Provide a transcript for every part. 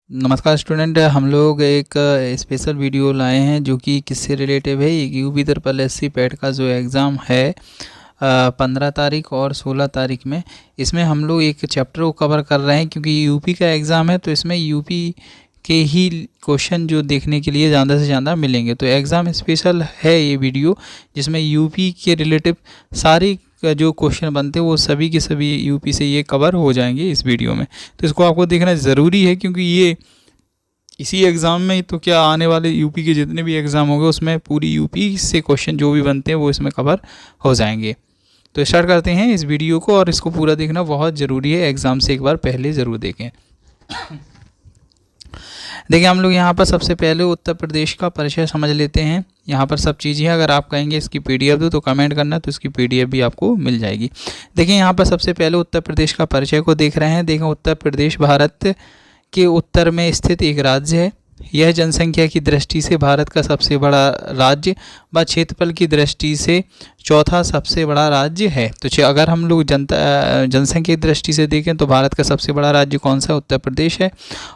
नमस्कार स्टूडेंट, हम लोग एक स्पेशल वीडियो लाए हैं जो कि किससे रिलेटिव है। यूपी ट्रिपल एससी पैट का जो एग्ज़ाम है 15 तारीख और 16 तारीख में, इसमें हम लोग एक चैप्टर को कवर कर रहे हैं क्योंकि यूपी का एग्ज़ाम है तो इसमें यूपी के ही क्वेश्चन जो देखने के लिए ज़्यादा से ज़्यादा मिलेंगे। तो एग्ज़ाम स्पेशल है ये वीडियो जिसमें यूपी के रिलेटिव सारी जो क्वेश्चन बनते हैं वो सभी के सभी यूपी से ये कवर हो जाएंगे इस वीडियो में। तो इसको आपको देखना ज़रूरी है क्योंकि ये इसी एग्ज़ाम में तो क्या आने वाले यूपी के जितने भी एग्ज़ाम होंगे उसमें पूरी यूपी से क्वेश्चन जो भी बनते हैं वो इसमें कवर हो जाएंगे। तो स्टार्ट करते हैं इस वीडियो को और इसको पूरा देखना बहुत ज़रूरी है, एग्ज़ाम से एक बार पहले ज़रूर देखें। देखिए हम लोग यहाँ पर सबसे पहले उत्तर प्रदेश का परिचय समझ लेते हैं। यहाँ पर सब चीज़ें हैं, अगर आप कहेंगे इसकी पीडीएफ दो तो कमेंट करना, तो इसकी पीडीएफ भी आपको मिल जाएगी। देखिए यहाँ पर सबसे पहले उत्तर प्रदेश का परिचय को देख रहे हैं। देखें उत्तर प्रदेश भारत के उत्तर में स्थित एक राज्य है। यह जनसंख्या की दृष्टि से भारत का सबसे बड़ा राज्य व क्षेत्रफल की दृष्टि से चौथा सबसे बड़ा राज्य है। तो अगर हम लोग जनसंख्या की दृष्टि से देखें तो भारत का सबसे बड़ा राज्य कौन सा, उत्तर प्रदेश है।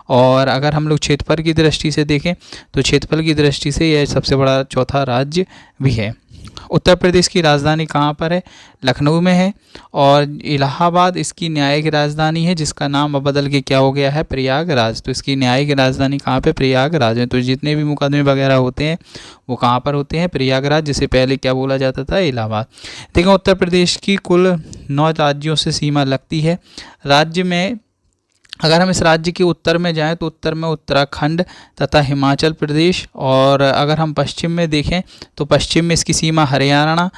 और अगर हम लोग क्षेत्रफल की दृष्टि से देखें तो क्षेत्रफल की दृष्टि से यह सबसे बड़ा चौथा राज्य भी है। उत्तर प्रदेश की राजधानी कहाँ पर है, लखनऊ में है। और इलाहाबाद इसकी न्यायिक राजधानी है जिसका नाम अब बदल के क्या हो गया है, प्रयागराज। तो इसकी न्यायिक राजधानी कहाँ पे, प्रयागराज है। तो जितने भी मुकदमे वगैरह होते हैं वो कहाँ पर होते हैं, प्रयागराज, जिसे पहले क्या बोला जाता था, इलाहाबाद। देखो उत्तर प्रदेश की कुल 9 राज्यों से सीमा लगती है। राज्य में अगर हम इस राज्य के उत्तर में जाएं तो उत्तर में उत्तराखंड तथा हिमाचल प्रदेश, और अगर हम पश्चिम में देखें तो पश्चिम में इसकी सीमा हरियाणा,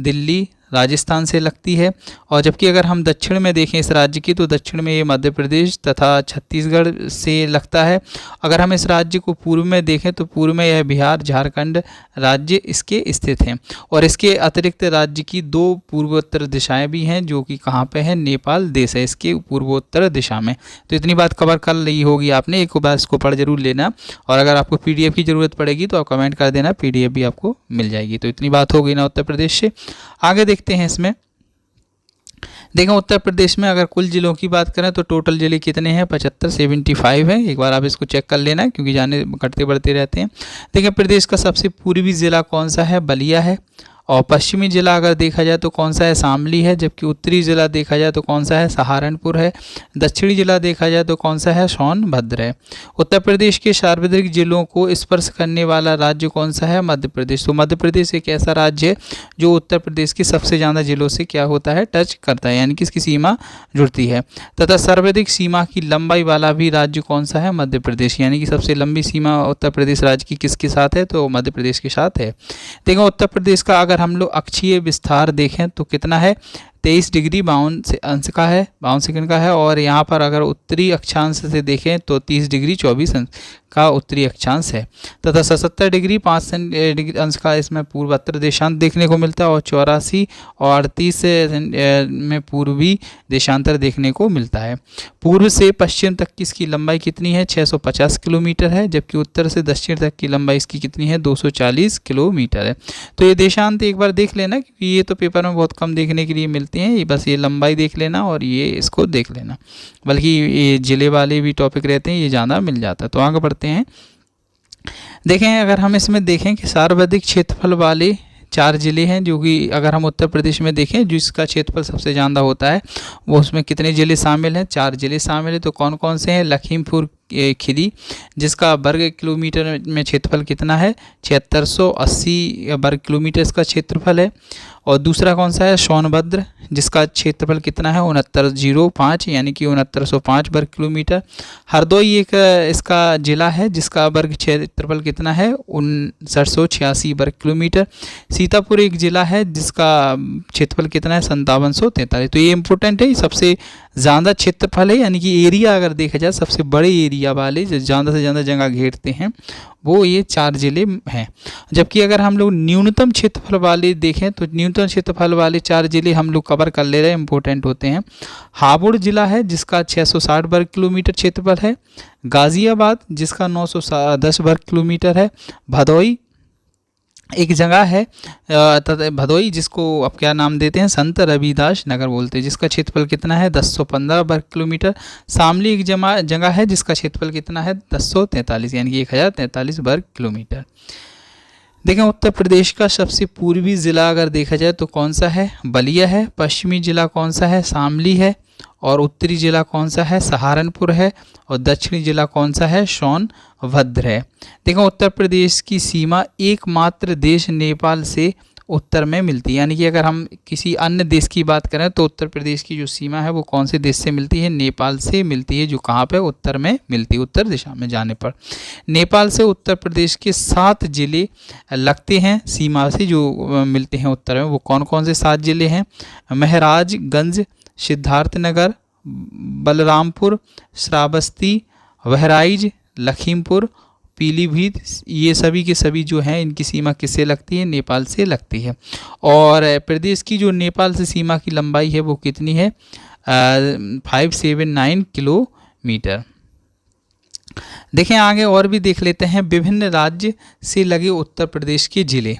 दिल्ली, राजस्थान से लगती है। और जबकि अगर हम दक्षिण में देखें इस राज्य की तो दक्षिण में ये मध्य प्रदेश तथा छत्तीसगढ़ से लगता है। अगर हम इस राज्य को पूर्व में देखें तो पूर्व में यह बिहार, झारखंड राज्य इसके स्थित हैं। और इसके अतिरिक्त राज्य की 2 पूर्वोत्तर दिशाएं भी हैं जो कि कहाँ पे है, नेपाल देश है इसके पूर्वोत्तर दिशा में। तो इतनी बात कवर कर ली होगी आपने, एक बार इसको पढ़ जरूर लेना। और अगर आपको पीडीएफ की ज़रूरत पड़ेगी तो आप कमेंट कर देना, पीडीएफ भी आपको मिल जाएगी। तो इतनी बात हो गई ना उत्तर प्रदेश से। आगे देखते हैं इसमें। देखें उत्तर प्रदेश में अगर कुल जिलों की बात करें तो टोटल जिले कितने हैं, 75 है। एक बार आप इसको चेक कर लेना क्योंकि जाने घटते बढ़ते रहते हैं। देखें प्रदेश का सबसे पूर्वी ज़िला कौन सा है, बलिया है। और पश्चिमी ज़िला अगर देखा जाए तो कौन सा है, शामली है। जबकि उत्तरी ज़िला देखा जाए तो कौन सा है, सहारनपुर है। दक्षिणी ज़िला देखा जाए तो कौन सा है, सोनभद्र है। उत्तर प्रदेश के सार्वत्रिक जिलों को स्पर्श करने वाला राज्य कौन सा है, मध्य प्रदेश। तो मध्य प्रदेश एक ऐसा राज्य है जो उत्तर प्रदेश के सबसे ज़्यादा जिलों से क्या होता है, टच करता है, यानी कि इसकी सीमा जुड़ती है। तथा सर्वाधिक सीमा की लंबाई वाला भी राज्य कौन सा है, मध्य प्रदेश, यानी कि सबसे लंबी सीमा उत्तर प्रदेश राज्य की किसके साथ है, तो मध्य प्रदेश के साथ है। देखो उत्तर प्रदेश का अगर हम लोग अक्षीय विस्तार देखें तो कितना है, 23 डिग्री 52 अंश का है, 52 सेकंड का है। और यहाँ पर अगर उत्तरी अक्षांश से देखें तो 30 डिग्री 24 अंश का उत्तरी अक्षांश है। तथा 77 डिग्री 5 डिग्री अंश का इसमें पूर्वोत्तर देशांत देखने को मिलता है। और 84 और 38 में पूर्वी देशांतर देखने को मिलता है। पूर्व से पश्चिम तक की इसकी लंबाई कितनी है, 650 किलोमीटर है। जबकि उत्तर से दक्षिण तक की लंबाई इसकी कितनी है, 240 किलोमीटर है। तो ये देशांत एक बार देख लेना क्योंकि ये तो पेपर में बहुत कम देखने के लिए मिलते हैं। ये बस ये लंबाई देख लेना और ये इसको देख लेना, बल्कि ये जिले वाले भी टॉपिक रहते हैं, ये ज़्यादा मिल जाता है। तो आगे बढ़ते हैं। देखें अगर हम इसमें देखें कि सर्वाधिक क्षेत्रफल वाले 4 ज़िले हैं जो कि अगर हम उत्तर प्रदेश में देखें जिसका क्षेत्रफल सबसे ज़्यादा होता है वो उसमें कितने ज़िले शामिल हैं, 4 ज़िले शामिल हैं। तो कौन कौन से हैं, लखीमपुर खीरी जिसका वर्ग किलोमीटर में क्षेत्रफल कितना है, 7680 वर्ग किलोमीटर इसका क्षेत्रफल है। और दूसरा कौन सा है, सोनभद्र जिसका क्षेत्रफल कितना है, 6905 यानी कि 6905 वर्ग किलोमीटर। हरदोई एक इसका जिला है जिसका वर्ग क्षेत्रफल कितना है, 5986 वर्ग किलोमीटर। सीतापुर एक जिला है जिसका क्षेत्रफल कितना है, 5743। तो ये इंपॉर्टेंट है, सबसे ज़्यादा क्षेत्रफल है, यानी कि एरिया अगर देखा जाए सबसे बड़े एरिया वाले जो ज़्यादा से ज़्यादा जगह घेरते हैं वो ये 4 ज़िले हैं। जबकि अगर हम लोग न्यूनतम क्षेत्रफल वाले देखें तो न्यूनतम क्षेत्रफल वाले 4 ज़िले हम लोग कवर कर ले रहे हैं, इंपॉर्टेंट होते हैं। हापुड़ जिला है जिसका 660 वर्ग किलोमीटर क्षेत्रफल है। गाज़ियाबाद जिसका 910 वर्ग किलोमीटर है। भदोई एक जगह है भदोई, जिसको अब क्या नाम देते हैं, संत रविदास नगर बोलते हैं, जिसका क्षेत्रफल कितना है 1015 वर्ग किलोमीटर। शामली एक जगह है जिसका क्षेत्रफल कितना है 1043 यानी कि 1043 वर्ग किलोमीटर। देखें उत्तर प्रदेश का सबसे पूर्वी ज़िला अगर देखा जाए तो कौन सा है, बलिया है। पश्चिमी ज़िला कौन सा है, शामली है। और उत्तरी ज़िला कौन सा है, सहारनपुर है। और दक्षिणी ज़िला कौन सा है, सोनभद्र है। देखो उत्तर प्रदेश की सीमा एकमात्र देश नेपाल से उत्तर में मिलती है, यानी कि अगर हम किसी अन्य देश की बात करें तो उत्तर प्रदेश की जो सीमा है वो कौन से देश से मिलती है, नेपाल से मिलती है, जो कहाँ पे उत्तर में मिलती है, उत्तर दिशा में जाने पर। नेपाल से उत्तर प्रदेश के 7 जिले लगते हैं सीमा से, जो मिलते हैं उत्तर में। वो कौन कौन से 7 जिले हैं, महराजगंज, सिद्धार्थनगर, बलरामपुर, श्रावस्ती, बहराइच, लखीमपुर, पीलीभीत, ये सभी के सभी जो हैं इनकी सीमा किससे लगती है, नेपाल से लगती है। और प्रदेश की जो नेपाल से सीमा की लंबाई है वो कितनी है, 579 किलोमीटर। देखें आगे और भी देख लेते हैं विभिन्न राज्य से लगे उत्तर प्रदेश के ज़िले।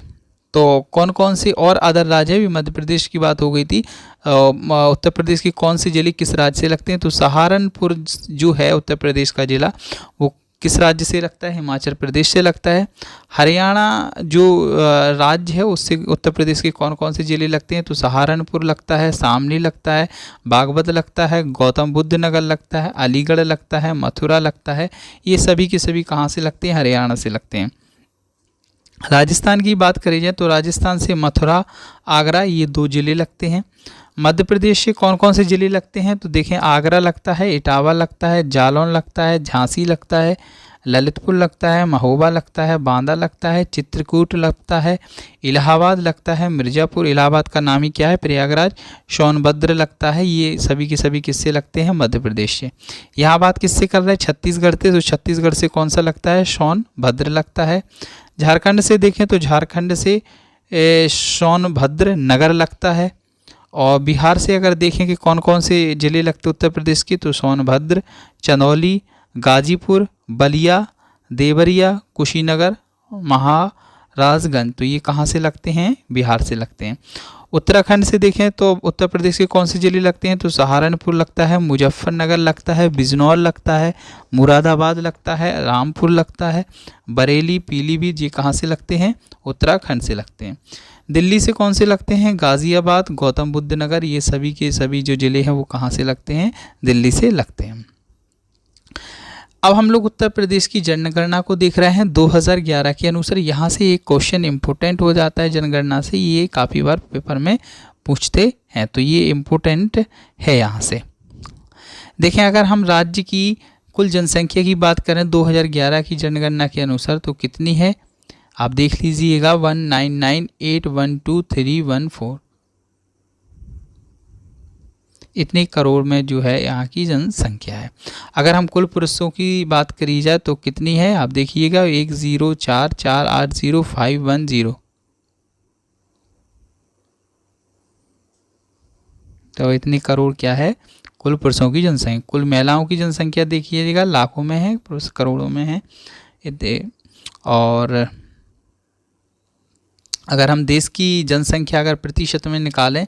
तो कौन कौन से और अदर राज्य है, भी मध्य प्रदेश की बात हो गई थी, उत्तर प्रदेश के कौन से ज़िले किस राज्य से लगते हैं, तो सहारनपुर जो है उत्तर प्रदेश का ज़िला वो किस राज्य से लगता है, हिमाचल प्रदेश से लगता है। हरियाणा जो राज्य है उससे उत्तर प्रदेश के कौन कौन से ज़िले लगते हैं, तो सहारनपुर लगता है, शामली लगता है, बागपत लगता है, गौतम बुद्ध नगर लगता है, अलीगढ़ लगता है, मथुरा लगता है। ये सभी के सभी कहाँ से लगते हैं, हरियाणा से लगते हैं। राजस्थान की बात करी जाए तो राजस्थान से मथुरा, आगरा, ये 2 ज़िले लगते हैं। मध्य प्रदेश से कौन कौन से ज़िले लगते हैं, तो देखें आगरा लगता है, इटावा लगता है, जालौन लगता है, झांसी लगता है, ललितपुर लगता है, महोबा लगता है, बांदा लगता है, चित्रकूट लगता है, इलाहाबाद लगता है, मिर्ज़ापुर, इलाहाबाद का नाम ही क्या है, प्रयागराज, सोनभद्र लगता है। ये सभी के सभी किससे लगते हैं, मध्य प्रदेश से। यहाँ बात किससे कर रहे हैं, छत्तीसगढ़ से, तो छत्तीसगढ़ से कौन सा लगता है, सोनभद्र लगता है। झारखंड से देखें तो झारखंड से सोनभद्र नगर लगता है। और बिहार से अगर देखें कि कौन कौन से ज़िले लगते उत्तर प्रदेश की, तो सोनभद्र, चंदौली, गाजीपुर, बलिया, देवरिया, कुशीनगर, महाराजगंज, तो ये कहाँ से लगते हैं, बिहार से लगते हैं। उत्तराखंड से देखें तो उत्तर प्रदेश के कौन से ज़िले लगते हैं, तो सहारनपुर लगता है, मुजफ्फरनगर लगता है, बिजनौर लगता है, मुरादाबाद लगता है, रामपुर लगता है, बरेली, पीलीभीत, ये कहाँ से लगते हैं, उत्तराखंड से लगते हैं। दिल्ली से कौन से लगते हैं, गाज़ियाबाद, गौतम बुद्ध नगर, ये सभी के सभी जो ज़िले हैं वो कहाँ से लगते हैं, दिल्ली से लगते हैं। अब हम लोग उत्तर प्रदेश की जनगणना को देख रहे हैं 2011 के अनुसार। यहाँ से एक क्वेश्चन इम्पोर्टेंट हो जाता है जनगणना से, ये काफ़ी बार पेपर में पूछते हैं, तो ये इम्पोर्टेंट है। यहाँ से देखें अगर हम राज्य की कुल जनसंख्या की बात करें 2011 की जनगणना के अनुसार तो कितनी है, आप देख लीजिएगा 199812314, इतने करोड़ में जो है यहाँ की जनसंख्या है। अगर हम कुल पुरुषों की बात करी जाए तो कितनी है, आप देखिएगा 104480510, तो इतनी करोड़ क्या है, कुल पुरुषों की जनसंख्या। कुल महिलाओं की जनसंख्या देखिएगा लाखों में है, पुरुष करोड़ों में है। और अगर हम देश की जनसंख्या अगर प्रतिशत में निकालें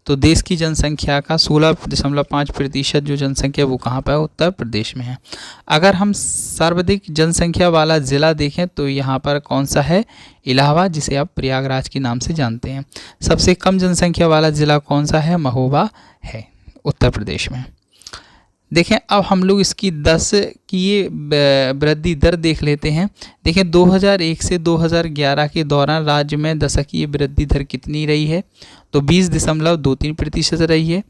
तो देश की जनसंख्या का 16.5% जो जनसंख्या वो कहाँ पर है, उत्तर प्रदेश में है। अगर हम सर्वाधिक जनसंख्या वाला ज़िला देखें तो यहाँ पर कौन सा है, इलाहाबाद, जिसे आप प्रयागराज के नाम से जानते हैं। सबसे कम जनसंख्या वाला ज़िला कौन सा है, महोबा है उत्तर प्रदेश में। देखें अब हम लोग इसकी 10 की ये वृद्धि दर देख लेते हैं। देखें 2001 से 2011 के दौरान राज्य में दशकीय वृद्धि दर कितनी रही है, तो 20.23% रही है।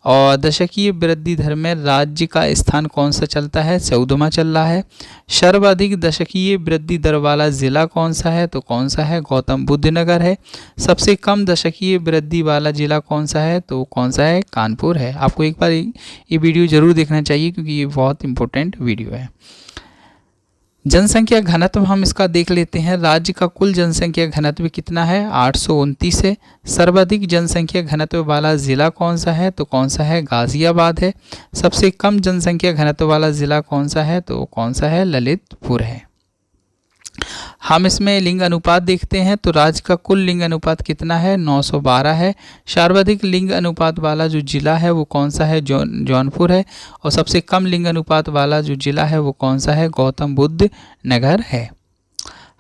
और दशकीय वृद्धि दर में राज्य का स्थान कौन सा चलता है, 14वां चल रहा है। सर्वाधिक दशकीय वृद्धि दर वाला ज़िला कौन सा है, तो कौन सा है, गौतम बुद्ध नगर है। सबसे कम दशकीय वृद्धि वाला ज़िला कौन सा है, तो कौन सा है, कानपुर है। आपको एक बार ये वीडियो ज़रूर देखना चाहिए क्योंकि ये बहुत इंपॉर्टेंट वीडियो है। जनसंख्या घनत्व हम इसका देख लेते हैं। राज्य का कुल जनसंख्या घनत्व कितना है, 829 है। सर्वाधिक जनसंख्या घनत्व वाला ज़िला कौन सा है, तो कौन सा है, गाज़ियाबाद है। सबसे कम जनसंख्या घनत्व वाला ज़िला कौन सा है, तो कौन सा है, ललितपुर है। हम इसमें लिंग अनुपात देखते हैं तो राज्य का कुल लिंग अनुपात कितना है, 912 है। सर्वाधिक लिंग अनुपात वाला जो जिला है वो कौन सा है, जौनपुर है। और सबसे कम लिंग अनुपात वाला जो जिला है वो कौन सा है, गौतम बुद्ध नगर है।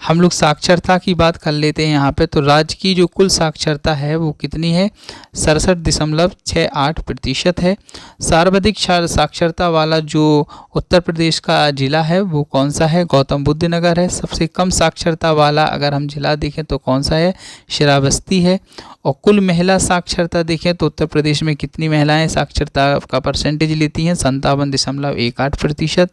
हम लोग साक्षरता की बात कर लेते हैं यहाँ पे। तो राज्य की जो कुल साक्षरता है वो कितनी है, 67.68% है। सर्वाधिक साक्षरता वाला जो उत्तर प्रदेश का जिला है वो कौन सा है, गौतम बुद्ध नगर है। सबसे कम साक्षरता वाला अगर हम जिला देखें तो कौन सा है, श्रावस्ती है। और कुल महिला साक्षरता देखें तो उत्तर प्रदेश में कितनी महिलाएं साक्षरता का परसेंटेज लेती हैं, 57.18%।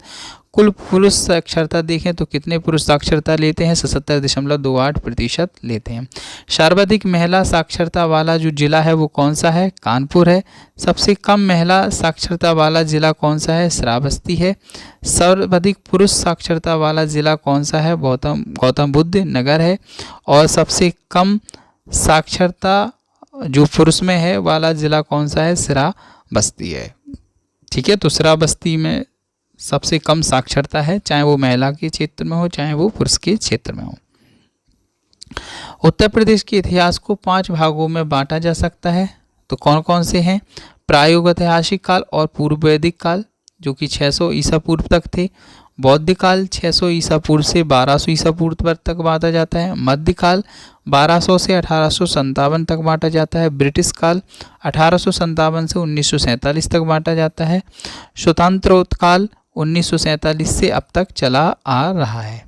कुल पुरुष साक्षरता देखें तो कितने पुरुष साक्षरता लेते हैं, 77.28% लेते हैं। सर्वाधिक महिला साक्षरता वाला जो जिला है वो कौन सा है, कानपुर है। सबसे कम महिला साक्षरता वाला जिला कौन सा है, श्रावस्ती है। सर्वाधिक पुरुष साक्षरता वाला जिला कौन सा है, गौतम बुद्ध नगर है। और सबसे कम साक्षरता जो पुरुष में है वाला जिला कौन सा है, श्रावस्ती है। ठीक है, तो श्रावस्ती में सबसे कम साक्षरता है, चाहे वो महिला के क्षेत्र में हो चाहे वो पुरुष के क्षेत्र में हो। उत्तर प्रदेश के इतिहास को 5 भागों में बांटा जा सकता है। तो कौन कौन से हैं, प्रागैतिहासिक काल और पूर्व वैदिक काल जो कि 600 ईसा पूर्व तक थे। बौद्ध काल 600 ईसा पूर्व से 1200 ईसा पूर्व तक बांटा जाता है। मध्यकाल 1200 से 1857 तक बांटा जाता है। ब्रिटिश काल 1857 से 1947 तक बांटा जाता है। स्वतंत्रोत्काल 1947 से अब तक चला आ रहा है।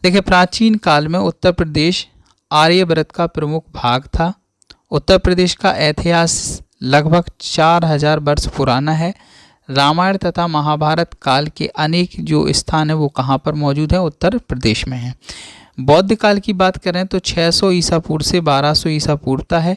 देखिए, प्राचीन काल में उत्तर प्रदेश आर्यव्रत का प्रमुख भाग था। उत्तर प्रदेश का इतिहास लगभग 4000 वर्ष पुराना है। रामायण तथा महाभारत काल के अनेक जो स्थान है वो कहाँ पर मौजूद है, उत्तर प्रदेश में है। बौद्ध काल की बात करें तो 600 ईसा पूर्व से 1200 ईसा पूर्व तक है।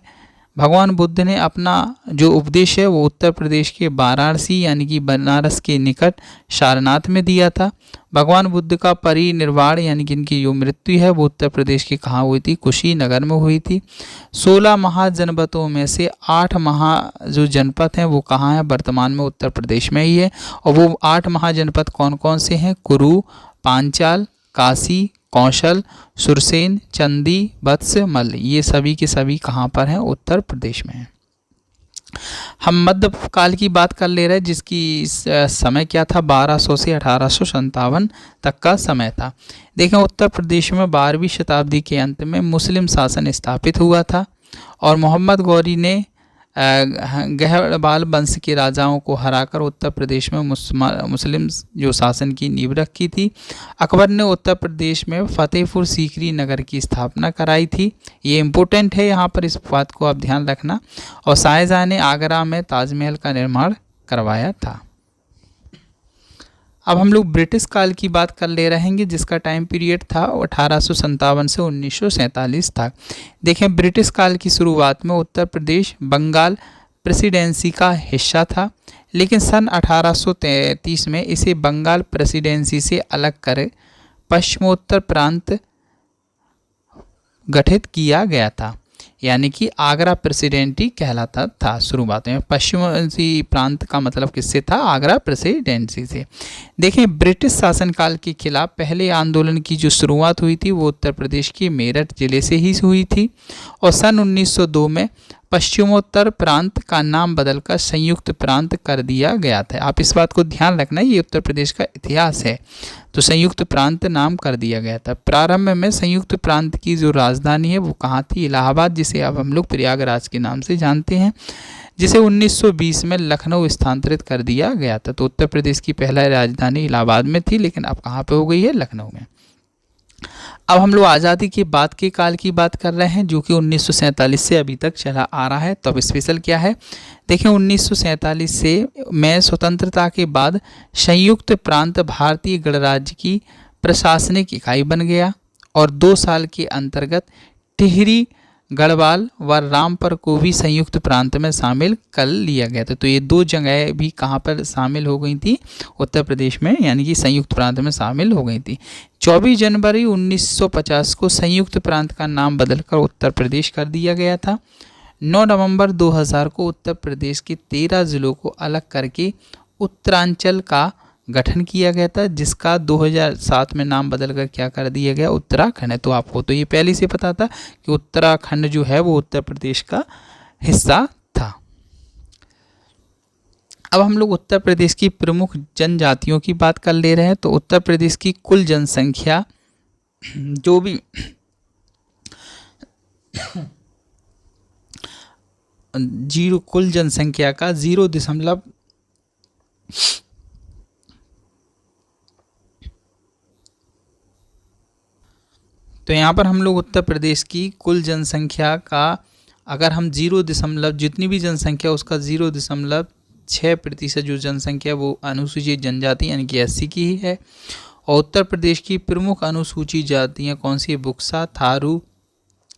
भगवान बुद्ध ने अपना जो उपदेश है वो उत्तर प्रदेश के वाराणसी यानी कि बनारस के निकट सारनाथ में दिया था। भगवान बुद्ध का परिनिर्वाण यानी कि इनकी जो मृत्यु है वो उत्तर प्रदेश के कहाँ हुई थी, कुशीनगर में हुई थी। 16 महाजनपदों में से 8 जो जनपद हैं वो कहाँ हैं, वर्तमान में उत्तर प्रदेश में ही है। और वो 8 महाजनपद कौन कौन से हैं, कुरु, पांचाल, काशी, कौशल, सुरसेन, चंदी, वत्स, मल्ल, ये सभी के सभी कहाँ पर हैं, उत्तर प्रदेश में हैं। हम मध्यकाल की बात कर ले रहे हैं जिसकी समय क्या था, 1200 से 1857 तक का समय था। देखें, उत्तर प्रदेश में 12वीं शताब्दी के अंत में मुस्लिम शासन स्थापित हुआ था और मोहम्मद गौरी ने गहरवाल वंश के राजाओं को हराकर उत्तर प्रदेश में मुस्लिम जो शासन की नींव रखी थी। अकबर ने उत्तर प्रदेश में फतेहपुर सीकरी नगर की स्थापना कराई थी। ये इम्पोर्टेंट है, यहाँ पर इस बात को आप ध्यान रखना। और शाहजहाँ ने आगरा में ताजमहल का निर्माण करवाया था। अब हम लोग ब्रिटिश काल की बात कर ले रहेंगे जिसका टाइम पीरियड था 1857 से 1947 तक। देखें, ब्रिटिश काल की शुरुआत में उत्तर प्रदेश बंगाल प्रेसिडेंसी का हिस्सा था, लेकिन सन 1833 में इसे बंगाल प्रेसिडेंसी से अलग कर पश्चिमोत्तर प्रांत गठित किया गया था, यानी कि आगरा प्रेसिडेंसी कहलाता था। शुरुआत में पश्चिमी प्रांत का मतलब किससे था, आगरा प्रेसिडेंसी से। देखें, ब्रिटिश शासनकाल के खिलाफ पहले आंदोलन की जो शुरुआत हुई थी वो उत्तर प्रदेश के मेरठ जिले से ही हुई थी और सन 1902 में पश्चिमोत्तर प्रांत का नाम बदलकर संयुक्त प्रांत कर दिया गया था। आप इस बात को ध्यान रखना, ये उत्तर प्रदेश का इतिहास है। तो संयुक्त प्रांत नाम कर दिया गया था। प्रारंभ में संयुक्त प्रांत की जो राजधानी है वो कहाँ थी, इलाहाबाद, जिसे अब हम लोग प्रयागराज के नाम से जानते हैं, जिसे 1920 में लखनऊ स्थानांतरित कर दिया गया था। तो उत्तर प्रदेश की पहला राजधानी इलाहाबाद में थी, लेकिन अब कहाँ पे हो गई है, लखनऊ में। अब हम लोग आज़ादी के बाद के काल की बात कर रहे हैं जो कि 1947 से अभी तक चला आ रहा है। तो अब स्पेशल क्या है, देखें, 1947 से में स्वतंत्रता के बाद संयुक्त प्रांत भारतीय गणराज्य की प्रशासनिक इकाई बन गया और 2 साल के अंतर्गत टिहरी, गढ़वाल व रामपुर को भी संयुक्त प्रांत में शामिल कर लिया गया था। तो ये 2 जगह भी कहाँ पर शामिल हो गई थी, उत्तर प्रदेश में, यानी कि संयुक्त प्रांत में शामिल हो गई थी। 24 जनवरी 1950 को संयुक्त प्रांत का नाम बदलकर उत्तर प्रदेश कर दिया गया था। 9 नवंबर 2000 को उत्तर प्रदेश के 13 जिलों को अलग करके उत्तरांचल का गठन किया गया था, जिसका 2007 में नाम बदलकर क्या कर दिया गया, उत्तराखंड है। तो आपको तो ये पहले से पता था कि उत्तराखंड जो है वो उत्तर प्रदेश का हिस्सा था। अब हम लोग उत्तर प्रदेश की प्रमुख जनजातियों की बात कर ले रहे हैं। तो उत्तर प्रदेश की कुल जनसंख्या जो भी कुल जनसंख्या का 0. तो यहाँ पर हम लोग उत्तर प्रदेश की कुल जनसंख्या का अगर हम 0. जितनी भी जनसंख्या उसका 0.6% जो जनसंख्या वो अनुसूचित जनजाति यानी कि SC की ही है। और उत्तर प्रदेश की प्रमुख अनुसूचित जातियाँ कौन सी है, बुक्सा, थारू,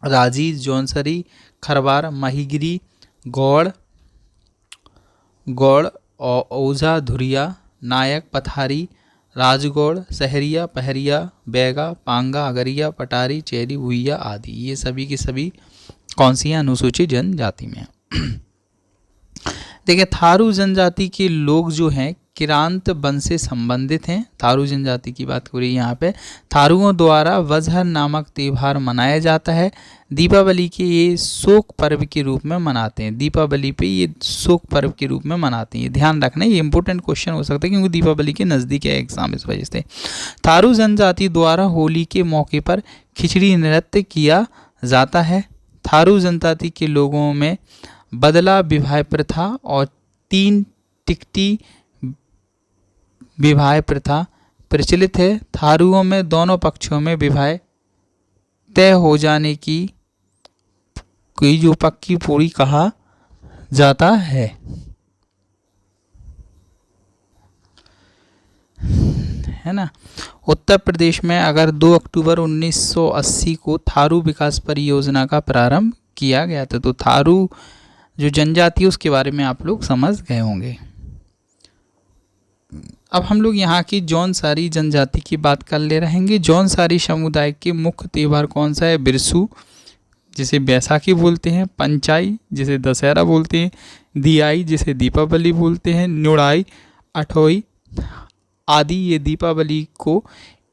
राजी, जौनसरी, खरवार, महिगिरी, गौड़, ओझा, धुरिया, नायक, पथारी, राजगौड़, सहरिया, पहरिया, बैगा, पांगा, अगरिया, पटारी, चेरी, भुइया आदि। ये सभी की सभी कौन सी हैं, अनुसूचित जनजाति में। देखिए थारू जनजाति के लोग जो हैं किरांत वंश से संबंधित हैं। थारू जनजाति की बात हो रही है यहाँ पे। थारुओं द्वारा वजहर नामक त्योहार मनाया जाता है। दीपावली के ये शोक पर्व के रूप में मनाते हैं। दीपावली पे ये शोक पर्व के रूप में मनाते हैं। ध्यान रखना, ये इंपॉर्टेंट क्वेश्चन हो सकता है क्योंकि दीपावली के नज़दीक है एग्जाम, इस वजह से। थारू जनजाति द्वारा होली के मौके पर खिचड़ी नृत्य किया जाता है। थारू जनजाति के लोगों में बदला विवाह प्रथा और 3 टिकटी विवाह प्रथा प्रचलित है। थारुओं में दोनों पक्षों में विवाह तय हो जाने की कोई जो पक्की पूरी कहा जाता है ना। उत्तर प्रदेश में अगर 2 अक्टूबर 1980 को थारू विकास परियोजना का प्रारंभ किया गया था। तो थारू जो जनजाति है उसके बारे में आप लोग समझ गए होंगे। अब हम लोग यहाँ की जौनसारी जनजाति की बात कर ले रहेंगे। जौनसारी समुदाय के मुख्य त्यौहार कौन सा है, बिरसू जिसे बैसाखी बोलते हैं, पंचाई जिसे दशहरा बोलते हैं, दियाई जिसे दीपावली बोलते हैं, नुड़ाई, अठोई आदि ये दीपावली को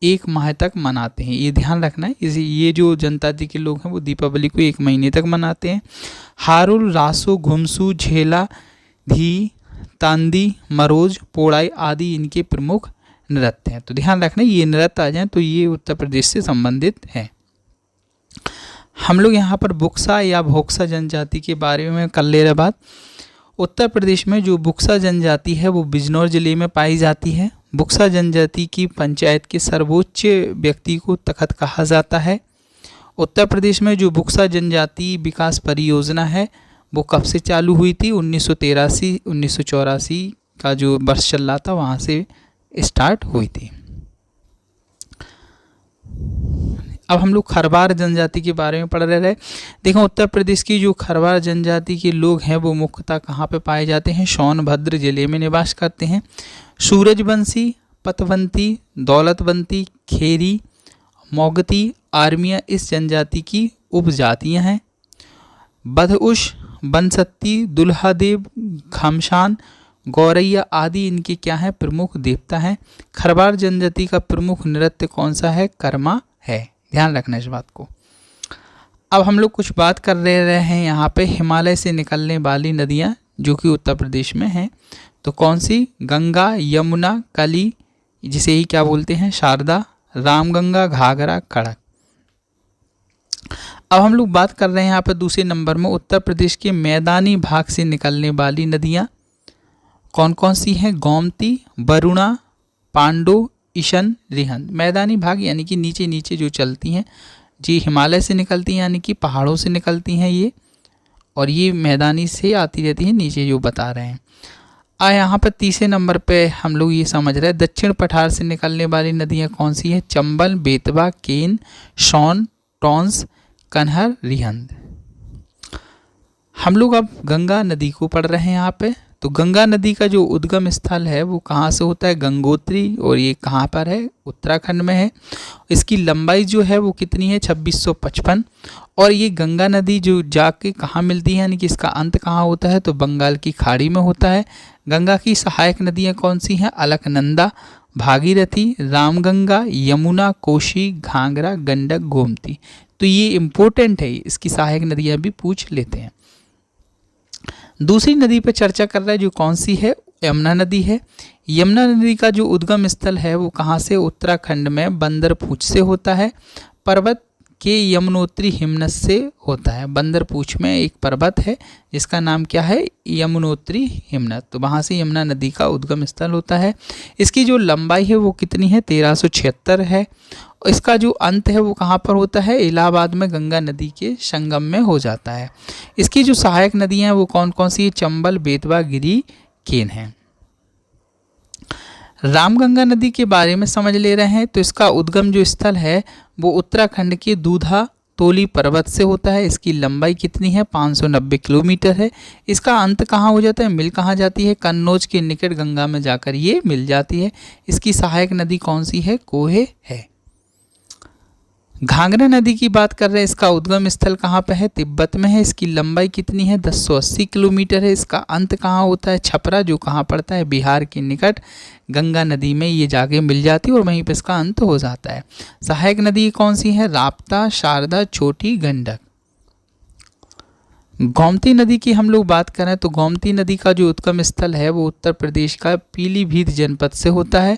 1 माह तक मनाते हैं। ये ध्यान रखना है, ये जो जनजाति के लोग हैं वो दीपावली को 1 महीने तक मनाते हैं। हारुल, रासो, घुमसू, झेला, धी, तांदी, मरोज, पोड़ाई आदि इनके प्रमुख नृत्य हैं। तो ध्यान रखना ये नृत्य आ जाए तो ये उत्तर प्रदेश से संबंधित है। हम लोग यहाँ पर बुक्सा या भोक्सा जनजाति के बारे में कर ले रहे बात। उत्तर प्रदेश में जो बुक्सा जनजाति है वो बिजनौर जिले में पाई जाती है। बुक्सा जनजाति की पंचायत के सर्वोच्च व्यक्ति को तखत कहा जाता है। उत्तर प्रदेश में जो बुक्सा जनजाति विकास परियोजना है वो कब से चालू हुई थी, 1984 का जो वर्ष चल रहा था वहाँ से स्टार्ट हुई थी। अब हम लोग खरवार जनजाति के बारे में पढ़ रहे थे। देखो उत्तर प्रदेश की जो खरवार जनजाति के लोग हैं वो मुख्यतः कहाँ पे पाए जाते हैं, सोनभद्र जिले में निवास करते हैं। सूरजवंशी, पतवंती, दौलतवंती, खेरी, मोगती, आर्मिया इस जनजाति की उपजातियां हैं। बदउश, बनसत्ती, दुल्हादेव, घमशान, गौरैया आदि इनके क्या हैं, प्रमुख देवता हैं। खरवार जनजाति का प्रमुख नृत्य कौन सा है, कर्मा है। ध्यान रखना इस बात को। अब हम लोग कुछ बात कर रहे हैं यहाँ पे हिमालय से निकलने वाली नदियाँ जो कि उत्तर प्रदेश में हैं। तो कौन सी, गंगा, यमुना, कली जिसे ही क्या बोलते हैं, शारदा, रामगंगा, घाघरा, खड़क। अब हम लोग बात कर रहे हैं यहाँ पर दूसरे नंबर में उत्तर प्रदेश के मैदानी भाग से निकलने वाली नदियाँ कौन कौन सी हैं, गोमती, वरुणा, पांडो, ईशन, रिहंद। मैदानी भाग यानी कि नीचे नीचे जो चलती हैं जी, हिमालय से निकलती हैं यानी कि पहाड़ों से निकलती हैं ये, और ये मैदानी से आती रहती हैं नीचे जो बता रहे हैं। यहाँ पर तीसरे नंबर पे हम लोग ये समझ रहे हैं दक्षिण पठार से निकलने वाली नदियाँ कौन सी हैं, चंबल, बेतवा, केन, सोन, टॉन्स, कन्हर, रिहंद। हम लोग अब गंगा नदी को पढ़ रहे हैं यहाँ पे। तो गंगा नदी का जो उद्गम स्थल है वो कहाँ से होता है, गंगोत्री, और ये कहाँ पर है, उत्तराखंड में है। इसकी लंबाई जो है वो कितनी है, 2655। और ये गंगा नदी जो जाके कहाँ मिलती है यानी कि इसका अंत कहाँ होता है, तो बंगाल की खाड़ी में होता है। गंगा की सहायक नदियाँ कौन सी हैं? अलकनंदा, भागीरथी, रामगंगा, यमुना, कोशी, घाघरा, गंडक, गोमती। तो ये इम्पोर्टेंट है, इसकी सहायक नदियाँ भी पूछ लेते हैं। दूसरी नदी पर चर्चा कर रहा है जो कौन सी है? यमुना नदी है। यमुना नदी का जो उद्गम स्थल है वो कहाँ से? उत्तराखंड में बंदरपूछ से होता है। पर्वत के यमुनोत्री हिमनद से होता है। बंदरपूछ में एक पर्वत है जिसका नाम क्या है? यमुनोत्री हिमनद। तो वहाँ से यमुना नदी का उद्गम स्थल होता है। इसकी जो लंबाई है वो कितनी है? 1376 है। इसका जो अंत है वो कहाँ पर होता है? इलाहाबाद में गंगा नदी के संगम में हो जाता है। इसकी जो सहायक नदियाँ हैं वो कौन कौन सी है? चंबल, बेतवा, गिरी, केन है। रामगंगा नदी के बारे में समझ ले रहे हैं। तो इसका उद्गम जो स्थल है वो उत्तराखंड के दूधा तोली पर्वत से होता है। इसकी लंबाई कितनी है? 590 किलोमीटर है। इसका अंत कहाँ हो जाता है? मिल कहाँ जाती है? कन्नौज के निकट गंगा में जाकर ये मिल जाती है। इसकी सहायक नदी कौन सी है? कोहे है। घाघरा नदी की बात कर रहे हैं। इसका उद्गम स्थल कहाँ पे है? तिब्बत में है। इसकी लंबाई कितनी है? 1080 किलोमीटर है। इसका अंत कहाँ होता है? छपरा, जो कहाँ पड़ता है? बिहार के निकट गंगा नदी में ये जाके मिल जाती है और वहीं पे इसका अंत हो जाता है। सहायक नदी कौन सी है? राप्ता, शारदा, छोटी, गंडक। गोमती नदी की हम लोग बात करें तो गोमती नदी का जो उद्गम स्थल है वो उत्तर प्रदेश का पीलीभीत जनपद से होता है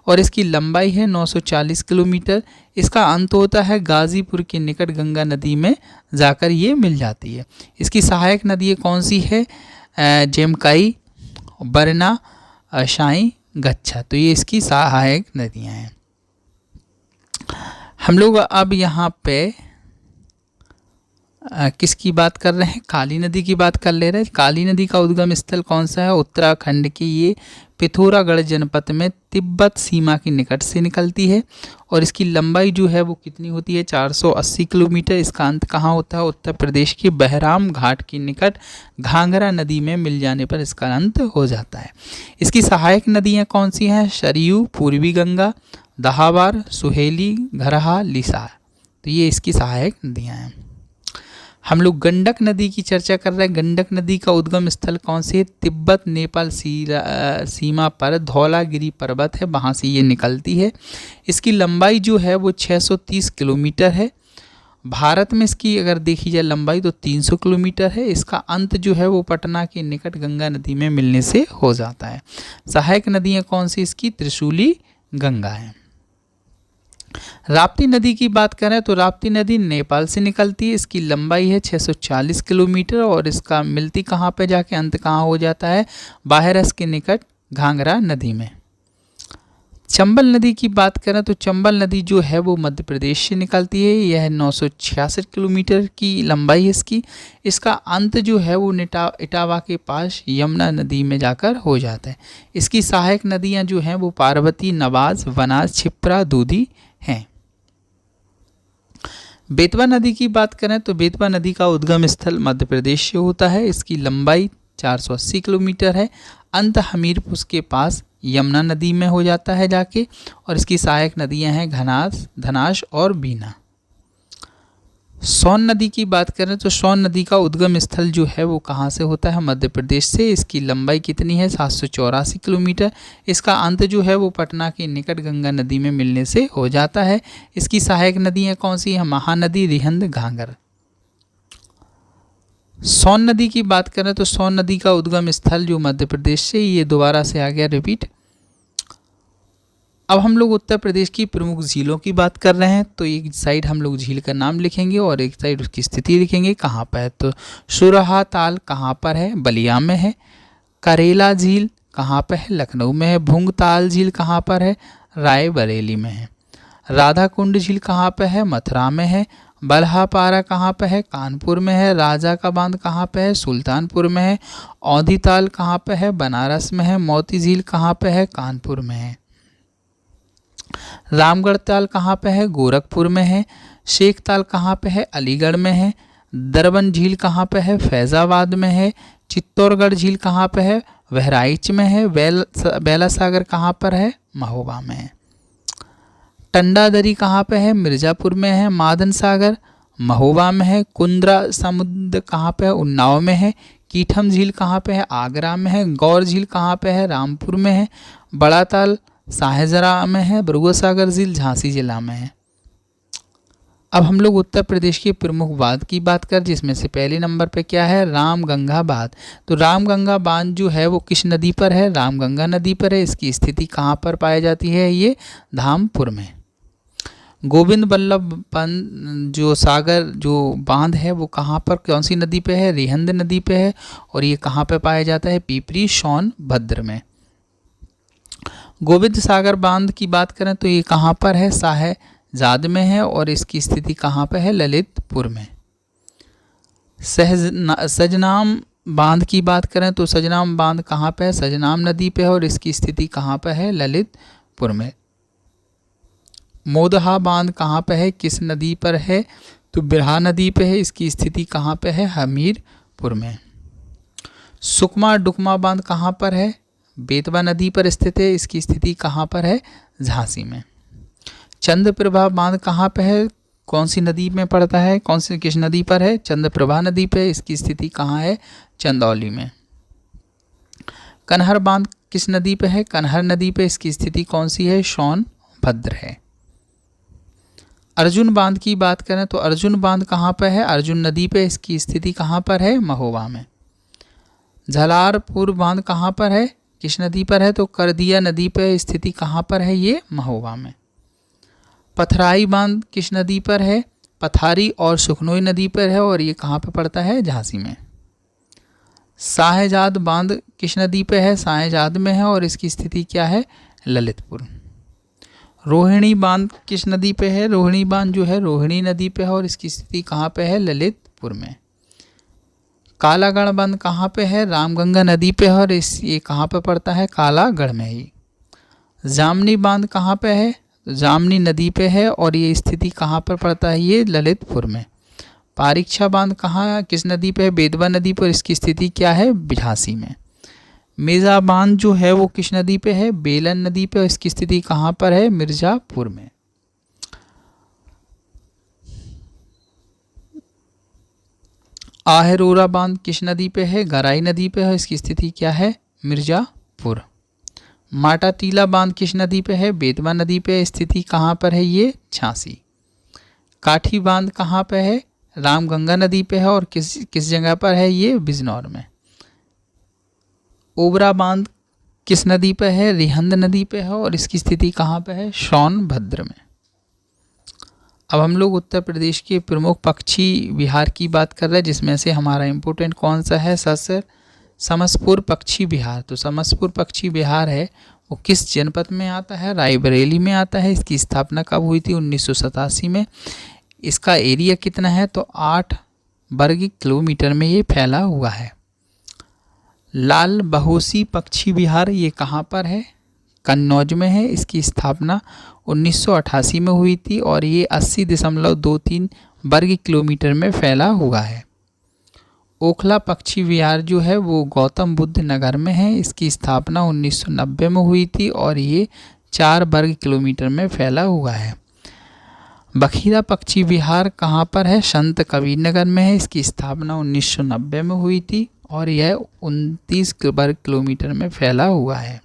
और इसकी लंबाई है 940 किलोमीटर। इसका अंत होता है गाजीपुर के निकट गंगा नदी में जाकर ये मिल जाती है। इसकी सहायक नदी कौन सी है? जेमकाई, बरना, शाई, गच्छा। तो ये इसकी सहायक नदियाँ हैं। हम लोग अब यहाँ पे किसकी बात कर रहे हैं? काली नदी की बात कर ले रहे हैं। काली नदी का उद्गम स्थल कौन सा है? उत्तराखंड के ये पिथौरागढ़ जनपद में तिब्बत सीमा के निकट से निकलती है और इसकी लंबाई जो है वो कितनी होती है? 480 किलोमीटर। इसका अंत कहाँ होता है? उत्तर प्रदेश के बहराम घाट के निकट घाघरा नदी में मिल जाने पर इसका अंत हो जाता है। इसकी सहायक नदियाँ कौन सी हैं? सरयू, पूर्वी गंगा, दहावार, सुहेली, घरहा, लिसार। तो ये इसकी सहायक नदियाँ हैं। हम लोग गंडक नदी की चर्चा कर रहे हैं। गंडक नदी का उद्गम स्थल कौन से है? तिब्बत नेपाल सीमा पर धौलागिरी पर्वत है, वहाँ से ये निकलती है। इसकी लंबाई जो है वो 630 किलोमीटर है। भारत में इसकी अगर देखी जाए लंबाई तो 300 किलोमीटर है। इसका अंत जो है वो पटना के निकट गंगा नदी में मिलने से हो जाता है। सहायक नदियाँ कौन सी इसकी? त्रिशूली, गंगा है। राप्ती नदी की बात करें तो राप्ती नदी नेपाल से निकलती है। इसकी लंबाई है 640 किलोमीटर और इसका मिलती कहाँ पे जाके अंत कहाँ हो जाता है? बाहरस के निकट घाघरा नदी में। चंबल नदी की बात करें तो चंबल नदी जो है वो मध्य प्रदेश से निकलती है। यह 966 किलोमीटर की लंबाई है इसकी। इसका अंत जो है वो इटावा के पास यमुना नदी में जाकर हो जाता है। इसकी सहायक नदियाँ जो हैं वो पार्वती, नवाज, वनाज, छिप्रा, दूधी हैं। बेतवा नदी की बात करें तो बेतवा नदी का उद्गम स्थल मध्य प्रदेश से होता है। इसकी लंबाई 480 किलोमीटर है। अंत हमीरपुर के पास यमुना नदी में हो जाता है जाके और इसकी सहायक नदियां हैं घनास, धनाश और बीना। सोन नदी की बात करें तो सोन नदी का उद्गम स्थल जो है वो कहाँ से होता है? मध्य प्रदेश से। इसकी लंबाई कितनी है? 784 किलोमीटर। इसका अंत जो है वो पटना के निकट गंगा नदी में मिलने से हो जाता है। इसकी सहायक नदियाँ कौन सी हैं? महानदी, रिहंद, घाघर। सोन नदी की बात करें तो सोन नदी का उद्गम स्थल जो मध्य प्रदेश से, ये दोबारा से आ गया रिपीट। अब हम लोग उत्तर प्रदेश की प्रमुख झीलों की बात कर रहे हैं। तो एक साइड हम लोग झील का नाम लिखेंगे और एक साइड उसकी स्थिति लिखेंगे कहाँ पर है। तो सुरहा ताल कहाँ पर है? बलिया में है। करेला झील कहाँ पर है? लखनऊ में है। भुंगताल झील कहाँ पर है? रायबरेली में है। राधा कुंड झील कहाँ पर है? मथुरा में है। बल्हापारा कहाँ पर है? कानपुर में है। राजा का बांध कहाँ पर है? सुल्तानपुर में है। औंधी ताल कहाँ पर है? बनारस में है। मोती झील कहाँ पर है? कानपुर में है। रामगढ़ ताल कहाँ पे है? गोरखपुर में है। शेख ताल कहाँ पे है? अलीगढ़ में है। दरबन झील कहाँ पे है? फैज़ाबाद में है। चित्तौड़गढ़ झील कहाँ पे है? बहराइच में है। बेला सागर कहाँ पर है? महोबा में है। टंडा दरी कहाँ पे है? मिर्ज़ापुर में है। मादन सागर महोबा में है। कुंद्रा समुद्र कहाँ पे है? उन्नाव में है। कीठम झील कहाँ पे है? आगरा में है। गौर झील कहाँ पे है? रामपुर में है। बड़ा ताल साहेजरा में है। बरुआ झील झांसी जिला में है। अब हम लोग उत्तर प्रदेश के प्रमुख बांध की बात कर, जिसमें से पहले नंबर पे क्या है? रामगंगा बांध। तो रामगंगा बांध जो है वो किस नदी पर है? रामगंगा नदी पर है। इसकी स्थिति कहाँ पर पाई जाती है? ये धामपुर में। गोविंद बल्लभ पंत जो बांध है वो कहाँ पर, कौन सी नदी पे है? रिहंद नदी पे है। और ये कहाँ पे पाया जाता है? पिपरी सोनभद्र में। गोविंद सागर बांध की बात करें तो ये कहाँ पर है? साहेजाद में है। और इसकी स्थिति कहाँ पे है? ललितपुर में। सजनाम बांध की बात करें तो सजनाम बांध कहाँ पे है? सजनाम नदी पे है। और इसकी स्थिति कहाँ पे है? ललितपुर में। मोदहा बांध कहाँ पे है? किस नदी पर है? तो बिरहा नदी पे है। इसकी स्थिति कहाँ पे है? हमीरपुर में। सुकमा डुकमा बांध कहाँ पर है? बेतवा नदी पर स्थित है। इसकी स्थिति कहाँ पर है? झांसी में। चंद्रप्रभा बांध कहाँ पे है? कौन सी नदी में पड़ता है? किस नदी पर है? चंद्रप्रभा नदी पे। इसकी स्थिति कहाँ है? चंदौली में। कनहर बांध किस नदी पे है? कनहर नदी पे। इसकी स्थिति कौन सी है? सोनभद्र है। अर्जुन बांध की बात करें तो अर्जुन बांध कहाँ पर है? अर्जुन नदी पे। इसकी स्थिति कहाँ पर है? महोबा में। झलारपुर बांध कहाँ पर है? किस नदी पर है? तो करदिया नदी पे। स्थिति कहाँ पर है? ये महोबा में। पथराई बांध किस नदी पर है? पथारी और सुखनोई नदी पर है। और ये कहाँ पे पड़ता है? झांसी में। साहेजाद बांध किस नदी पे है? साहेजाद में है। और इसकी स्थिति क्या है? ललितपुर। रोहिणी बांध किस नदी पे है? रोहिणी बांध जो है रोहिणी नदी पे है। और इसकी स्थिति कहाँ पे है? ललितपुर में। कालागढ़ बांध कहाँ पे है? रामगंगा नदी पे है। और ये कहाँ पे पड़ता है? कालागढ़ में ही। जामनी बांध कहाँ पे है? जामनी नदी पे है। और ये स्थिति कहाँ पर पड़ता है? ये ललितपुर में। पारीक्षा बांध कहाँ, किस नदी पे है? बेतवा नदी पर। इसकी स्थिति क्या है? झांसी में। मिर्जा बांध जो है वो किस नदी पे है? बेलन नदी पे। और इसकी स्थिति कहाँ पर है? मिर्जापुर में। आहेरोरा बांध किस नदी पे है? गराई नदी पे है। इसकी स्थिति क्या है? मिर्जापुर। माटा टीला बांध किस नदी पे है? बेतवा नदी पे। स्थिति कहाँ पर है? ये झांसी। काठी बांध कहाँ पे है? रामगंगा नदी पे है। और किस जगह पर है? ये बिजनौर में। ओबरा बांध किस नदी पे है? रिहंद नदी पे है। और इसकी स्थिति कहाँ पे है? सोनभद्र में। अब हम लोग उत्तर प्रदेश के प्रमुख पक्षी विहार की बात कर रहे हैं, जिसमें से हमारा इम्पोर्टेंट कौन सा है? सर समसपुर पक्षी विहार। तो समसपुर पक्षी विहार है वो किस जनपद में आता है? रायबरेली में आता है। इसकी स्थापना कब हुई थी? 1987 में। इसका एरिया कितना है? तो 8 वर्ग किलोमीटर में ये फैला हुआ है। लाल बहोसी पक्षी विहार ये कहाँ पर है? कन्नौज में है। इसकी स्थापना 1988 में हुई थी। और ये 80.23 वर्ग किलोमीटर में फैला हुआ है। ओखला पक्षी विहार जो है वो गौतम बुद्ध नगर में है। इसकी स्थापना 1990 में हुई थी। और ये 4 वर्ग किलोमीटर में फैला हुआ है। बखीरा पक्षी विहार कहाँ पर है? संत कबीर नगर में है। इसकी स्थापना 1990 में हुई थी। और यह 29 वर्ग किलोमीटर में फैला हुआ है।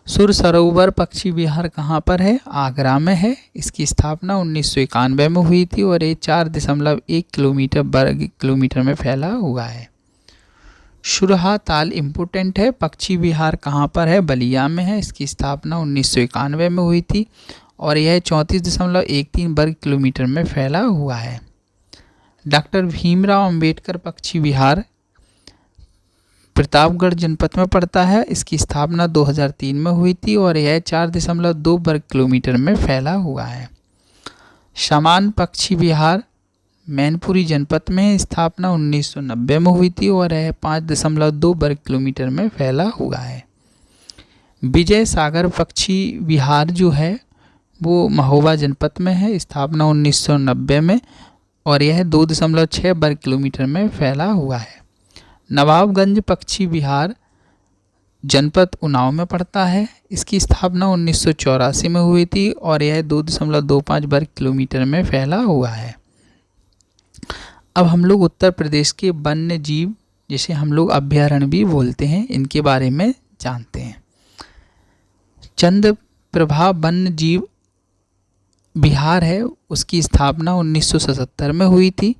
सुर सरोवर पक्षी विहार कहाँ पर है? आगरा में है। इसकी स्थापना 1991 में हुई थी। और ये 4.1 किलोमीटर वर्ग किलोमीटर में फैला हुआ है। शुरहा ताल इम्पोर्टेंट है। पक्षी विहार कहाँ पर है? बलिया में है। इसकी स्थापना 1991 में हुई थी। और यह 34.13 वर्ग किलोमीटर में फैला हुआ है। डॉक्टर भीमराव अंबेडकर पक्षी विहार प्रतापगढ़ जनपद में पड़ता है। इसकी स्थापना 2003 में हुई थी। और यह 4.2 वर्ग किलोमीटर में फैला हुआ है। शमान पक्षी विहार मैनपुरी जनपद में स्थापना 1990 में हुई थी। और यह 5.2 वर्ग किलोमीटर में फैला हुआ है। विजय सागर पक्षी विहार जो है वो महोबा जनपद में है। स्थापना 1990 में। और यह 2.6 वर्ग किलोमीटर में फैला हुआ है। नवाबगंज पक्षी विहार जनपद उन्नाव में पड़ता है। इसकी स्थापना 1984 में हुई थी। और यह 2.25 वर्ग किलोमीटर में फैला हुआ है। अब हम लोग उत्तर प्रदेश के वन्य जीव, जिसे हम लोग अभयारण्य भी बोलते हैं, इनके बारे में जानते हैं। चंद्रप्रभा वन्य जीव विहार है, उसकी स्थापना 1977 में हुई थी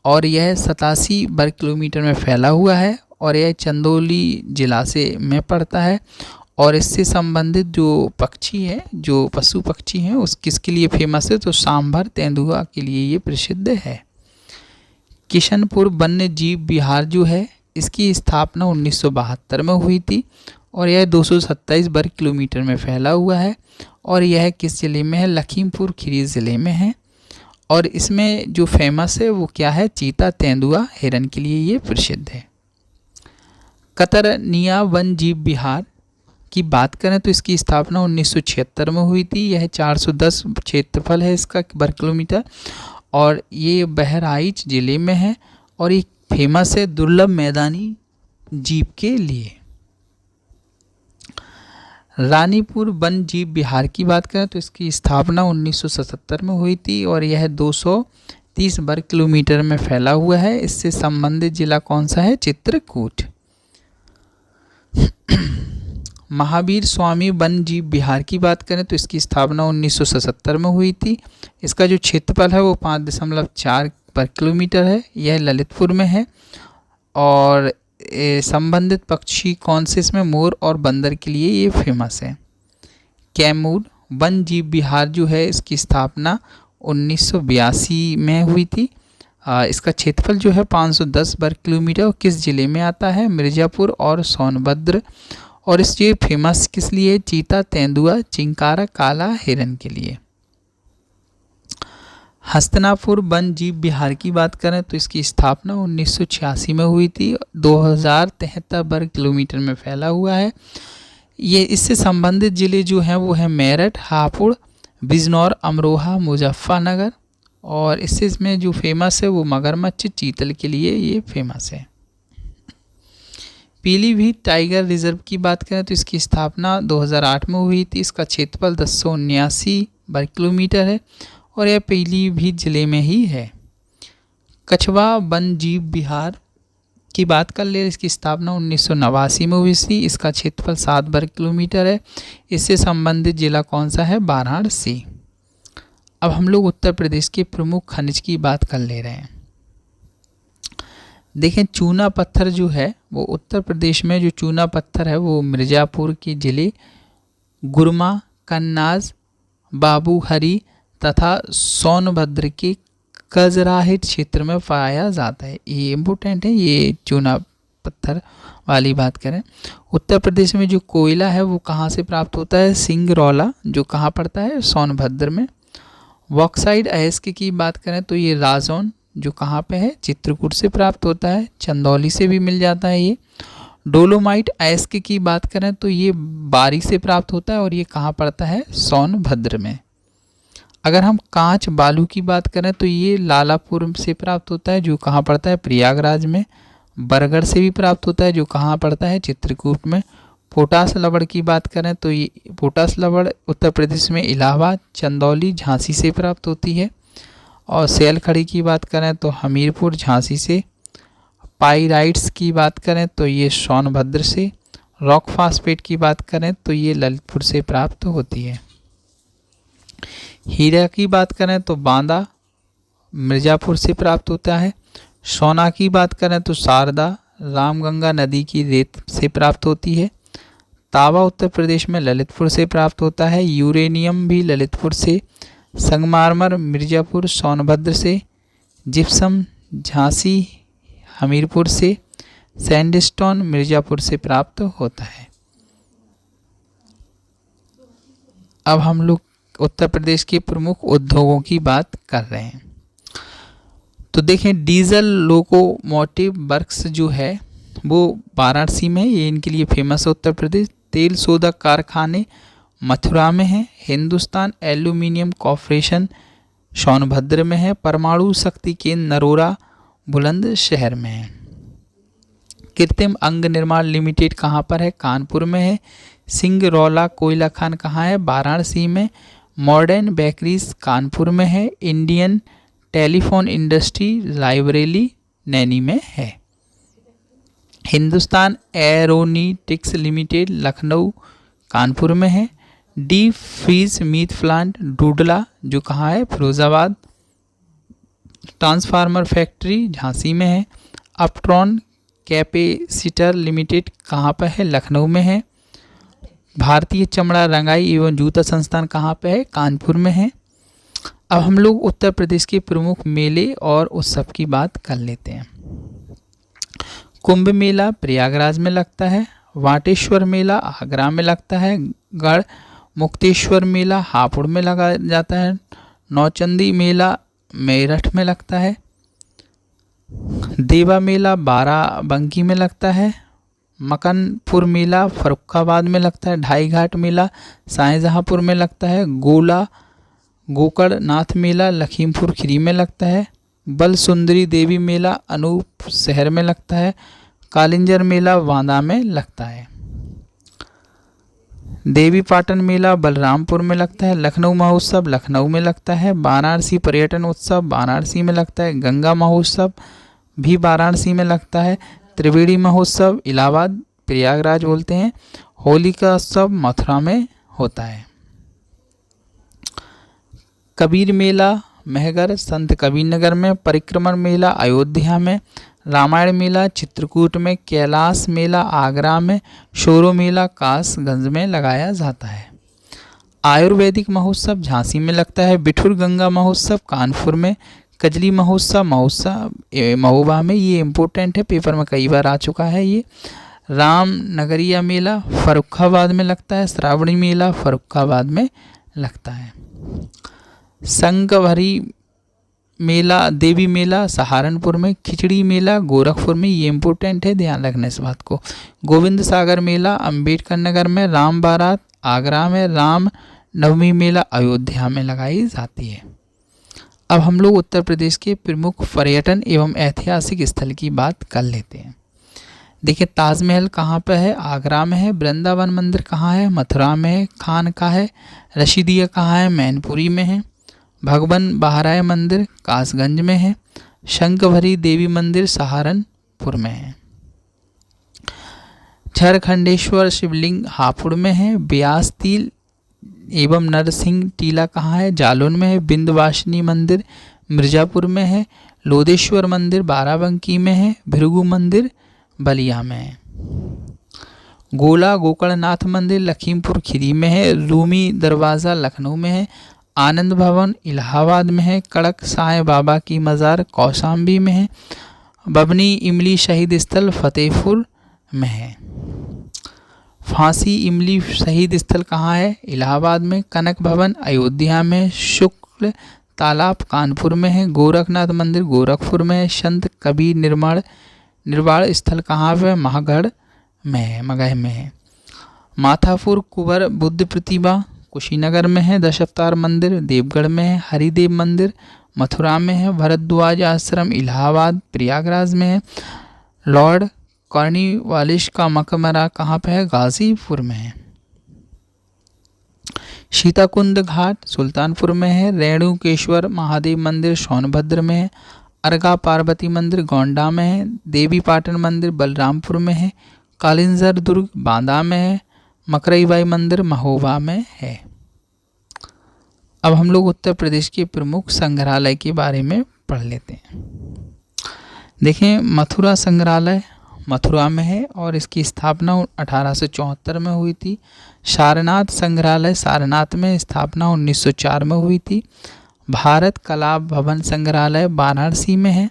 और यह 87 वर्ग किलोमीटर में फैला हुआ है और यह चंदौली जिला में पड़ता है। और इससे संबंधित जो पक्षी है, जो पशु पक्षी हैं, उस किसके लिए फेमस है, तो सांभर तेंदुआ के लिए ये प्रसिद्ध है। किशनपुर वन्य जीव विहार जो है, इसकी स्थापना 1972 में हुई थी और यह 227 वर्ग किलोमीटर में फैला हुआ है और यह किस ज़िले में है, लखीमपुर खीरी ज़िले में है। और इसमें जो फेमस है वो क्या है, चीता तेंदुआ हिरन के लिए ये प्रसिद्ध है। कतरनिया वन्य जीव विहार की बात करें तो इसकी स्थापना 1976 में हुई थी। यह 410 क्षेत्रफल है इसका वर्ग किलोमीटर और ये बहराइच ज़िले में है और ये फेमस है दुर्लभ मैदानी जीव के लिए। रानीपुर वन्य जीव विहार की बात करें तो इसकी स्थापना 1977 में हुई थी और यह 230 वर्ग किलोमीटर में फैला हुआ है। इससे संबंधित जिला कौन सा है, चित्रकूट। महावीर स्वामी वन्य जीव विहार की बात करें तो इसकी स्थापना 1977 में हुई थी। इसका जो क्षेत्रफल है वो 5.4 वर्ग किलोमीटर है। यह ललितपुर में है और संबंधित पक्षी कौन से इसमें, मोर और बंदर के लिए ये फेमस है। कैमूर वन्य जीव विहार जो है, इसकी स्थापना 1982 में हुई थी। इसका क्षेत्रफल जो है 510 वर्ग किलोमीटर और किस ज़िले में आता है, मिर्ज़ापुर और सोनभद्र। और इस ये फेमस किस लिए, चीता तेंदुआ चिंकारा काला हिरन के लिए। हस्तिनापुर वन्य जीव विहार की बात करें तो इसकी स्थापना 1986 में हुई थी। 2073 वर्ग किलोमीटर में फैला हुआ है। ये इससे संबंधित ज़िले जो हैं वो हैं मेरठ, हापुड़, बिजनौर, अमरोहा, मुजफ्फरनगर। और इसमें जो फेमस है वो मगरमच्छ चीतल के लिए ये फेमस है। पीलीभीत टाइगर रिजर्व की बात करें तो इसकी स्थापना 2008 में हुई थी। इसका क्षेत्रफल 1079 वर्ग किलोमीटर है और यह पीलीभीत जिले में ही है। कछवा वन्य जीव विहार की बात कर ले, इसकी स्थापना 1989 में हुई थी। इसका क्षेत्रफल 7 वर्ग किलोमीटर है। इससे संबंधित जिला कौन सा है, वाराणसी। अब हम लोग उत्तर प्रदेश के प्रमुख खनिज की बात कर ले रहे हैं। देखें, चूना पत्थर जो है वो उत्तर प्रदेश में जो चूना पत्थर है वो मिर्ज़ापुर के ज़िले गुरमा, कन्नाज, बाबूहरी तथा सोनभद्र के कजराहिट क्षेत्र में पाया जाता है। ये इम्पोर्टेंट है, ये चूना पत्थर वाली बात करें। उत्तर प्रदेश में जो कोयला है वो कहाँ से प्राप्त होता है, सिंगरौला, जो कहाँ पड़ता है, सोनभद्र में। बॉक्साइड अयस्क की बात करें तो ये राजौन, जो कहाँ पे है, चित्रकूट से प्राप्त होता है। चंदौली से भी मिल जाता है ये। डोलोमाइट अयस्क की बात करें तो ये बारी से प्राप्त होता है और ये कहाँ पड़ता है, सोनभद्र में। अगर हम कांच बालू की बात करें तो ये लालापुर से प्राप्त होता है, जो कहाँ पड़ता है, प्रयागराज में। बरगढ़ से भी प्राप्त होता है, जो कहाँ पड़ता है, चित्रकूट में। पोटास लवण की बात करें तो ये पोटास लवण उत्तर प्रदेश में इलाहाबाद, चंदौली, झांसी से प्राप्त होती है। और सेल खड़ी की बात करें तो हमीरपुर, झांसी से। पाइराइट्स की बात करें तो ये सोनभद्र से। रॉक फास्फेट की बात करें तो ये ललितपुर से प्राप्त होती है। हीरा की बात करें तो बांदा, मिर्ज़ापुर से प्राप्त होता है। सोना की बात करें तो शारदा, रामगंगा नदी की रेत से प्राप्त होती है। तांबा उत्तर प्रदेश में ललितपुर से प्राप्त होता है। यूरेनियम भी ललितपुर से। संगमारमर मिर्ज़ापुर, सोनभद्र से। जिप्सम झांसी, हमीरपुर से। सैंडस्टोन मिर्ज़ापुर से प्राप्त होता है। अब हम लोग उत्तर प्रदेश के प्रमुख उद्योगों की बात कर रहे हैं। तो देखें, डीजल लोकोमोटिव वर्क्स जो है वो वाराणसी में, ये इनके लिए फेमस है उत्तर प्रदेश। तेल शोधक कारखाने मथुरा में है। हिंदुस्तान एल्यूमिनियम कॉर्पोरेशन सोनभद्र में है। परमाणु शक्ति केंद्र नरोरा बुलंदशहर में है। कृत्रिम अंग निर्माण लिमिटेड कहाँ पर है, कानपुर में है। सिंगरौला कोयला खान कहाँ है, वाराणसी में। मॉडर्न बेकरीज कानपुर में है। Indian telephone industry Raebareli Naini में है। हिंदुस्तान एरोनॉटिक्स लिमिटेड लखनऊ कानपुर में है। डीप फ्रीज मीट प्लांट डूडला जो कहाँ है, फिरोजाबाद। ट्रांसफार्मर फैक्ट्री झांसी में है। अपट्रॉन कैपेसिटर लिमिटेड कहाँ पर है, लखनऊ में है। भारतीय चमड़ा रंगाई एवं जूता संस्थान कहाँ पे है, कानपुर में है। अब हम लोग उत्तर प्रदेश के प्रमुख मेले और उत्सव की बात कर लेते हैं। कुंभ मेला प्रयागराज में लगता है। वाटेश्वर मेला आगरा में लगता है। गढ़ मुक्तेश्वर मेला हापुड़ में लगा जाता है। नौचंदी मेला मेरठ में लगता है। देवा मेला बाराबंकी में लगता है। मकनपुर मेला फर्रुखाबाद में लगता है। ढाई घाट मेला शाहजहाँपुर में लगता है। गोकर्णनाथ मेला लखीमपुर खीरी में लगता है। बल सुंदरी देवी मेला अनूप शहर में लगता है। कालिंजर मेला वांदा में लगता है। देवी पाटन मेला बलरामपुर में लगता है। लखनऊ महोत्सव लखनऊ में लगता है। वाराणसी पर्यटन उत्सव वाराणसी में लगता है। गंगा महोत्सव भी वाराणसी में लगता है। त्रिवेणी महोत्सव इलाहाबाद प्रयागराज बोलते हैं। होली का उत्सव मथुरा में होता है। कबीर मेला महगर संत कबीर नगर में। परिक्रमण मेला अयोध्या में। रामायण मेला चित्रकूट में। कैलाश मेला आगरा में। शोरो मेला कासगंज में लगाया जाता है। आयुर्वेदिक महोत्सव झांसी में लगता है। बिठुर गंगा महोत्सव कानपुर में। कजली महोत्सव महोबा में, ये इम्पोर्टेंट है, पेपर में कई बार आ चुका है ये। राम नगरिया मेला फर्रुखाबाद में लगता है। श्रावणी मेला फर्रुखाबाद में लगता है। संगभरी मेला देवी मेला सहारनपुर में। खिचड़ी मेला गोरखपुर में, ये इम्पोर्टेंट है, ध्यान रखना इस बात को। गोविंद सागर मेला अम्बेडकर नगर में। राम बारात आगरा में। राम नवमी मेला अयोध्या में लगाई जाती है। अब हम लोग उत्तर प्रदेश के प्रमुख पर्यटन एवं ऐतिहासिक स्थल की बात कर लेते हैं। देखिए ताजमहल कहाँ पर है, आगरा में है। वृंदावन मंदिर कहाँ है, मथुरा में है। खानका है रशीदिया कहाँ है, मैनपुरी में है। भगवान बहराय मंदिर कासगंज में है। शंखभरी देवी मंदिर सहारनपुर में है। छरखंडेश्वर शिवलिंग हापुड़ में है। ब्यास तिल एवं नरसिंह टीला कहाँ है, जालौन में है। विंध्यवासिनी मंदिर मिर्जापुर में है। लोदेश्वर मंदिर बाराबंकी में है। भृगु मंदिर बलिया में है। गोला गोकर्णनाथ मंदिर लखीमपुर खीरी में है। रूमी दरवाज़ा लखनऊ में है। आनंद भवन इलाहाबाद में है। कड़क साईं बाबा की मज़ार कौशाम्बी में है। बबनी इमली शहीद स्थल फतेहपुर में है। फांसी इमली शहीद स्थल कहाँ है, इलाहाबाद में। कनक भवन अयोध्या में। शुक्ल तालाब कानपुर में है। गोरखनाथ मंदिर गोरखपुर में है। संत कबीर निर्वाण स्थल कहाँ पे, महागढ़ में है, मगह में है। माथापुर कुंवर बुद्ध प्रतिमा कुशीनगर में है। दश अवतार मंदिर देवगढ़ में है। हरिदेव मंदिर मथुरा में है। भरद्वाज आश्रम इलाहाबाद प्रयागराज में है। लॉर्ड कॉर्नवालिस का मकबरा कहाँ पे है, गाजीपुर में है। सीताकुंड घाट सुल्तानपुर में है। रेणुकेश्वर महादेव मंदिर सोनभद्र में है। अर्गा पार्वती मंदिर गोंडा में है। देवी पाटन मंदिर बलरामपुर में है। कालिंजर दुर्ग बांदा में है। मकरईबाई मंदिर महोबा में है। अब हम लोग उत्तर प्रदेश के प्रमुख संग्रहालय के बारे में पढ़ लेते हैं। देखें मथुरा संग्रहालय मथुरा में है और इसकी स्थापना 1874 में हुई थी। सारनाथ संग्रहालय सारनाथ में, स्थापना 1904 में हुई थी। भारत कला भवन संग्रहालय वाराणसी में है।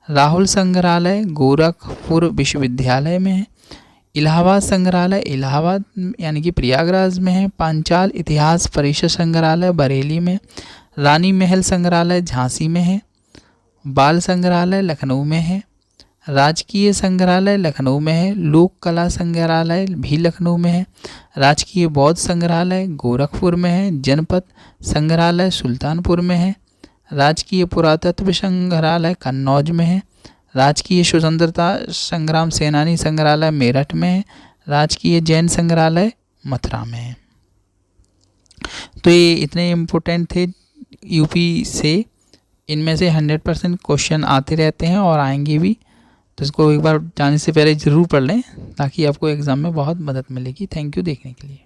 राहुल संग्रहालय गोरखपुर विश्वविद्यालय में है। इलाहाबाद संग्रहालय इलाहाबाद यानी कि प्रयागराज में है। पांचाल इतिहास परिषद संग्रहालय बरेली में। रानी महल संग्रहालय झांसी में है। बाल संग्रहालय लखनऊ में है। राजकीय संग्रहालय लखनऊ में है। लोक कला संग्रहालय भी लखनऊ में है। राजकीय बौद्ध संग्रहालय गोरखपुर में है। जनपद संग्रहालय सुल्तानपुर में है। राजकीय पुरातत्व संग्रहालय कन्नौज में है। राजकीय स्वतंत्रता संग्राम सेनानी संग्रहालय मेरठ में है। राजकीय जैन संग्रहालय मथुरा में है। तो ये इतने इम्पोर्टेंट थे यूपी से इनमें से 100% क्वेश्चन आते रहते हैं और आएंगे भी, तो इसको एक बार जाने से पहले ज़रूर पढ़ लें ताकि आपको एग्ज़ाम में बहुत मदद मिलेगी। थैंक यू देखने के लिए।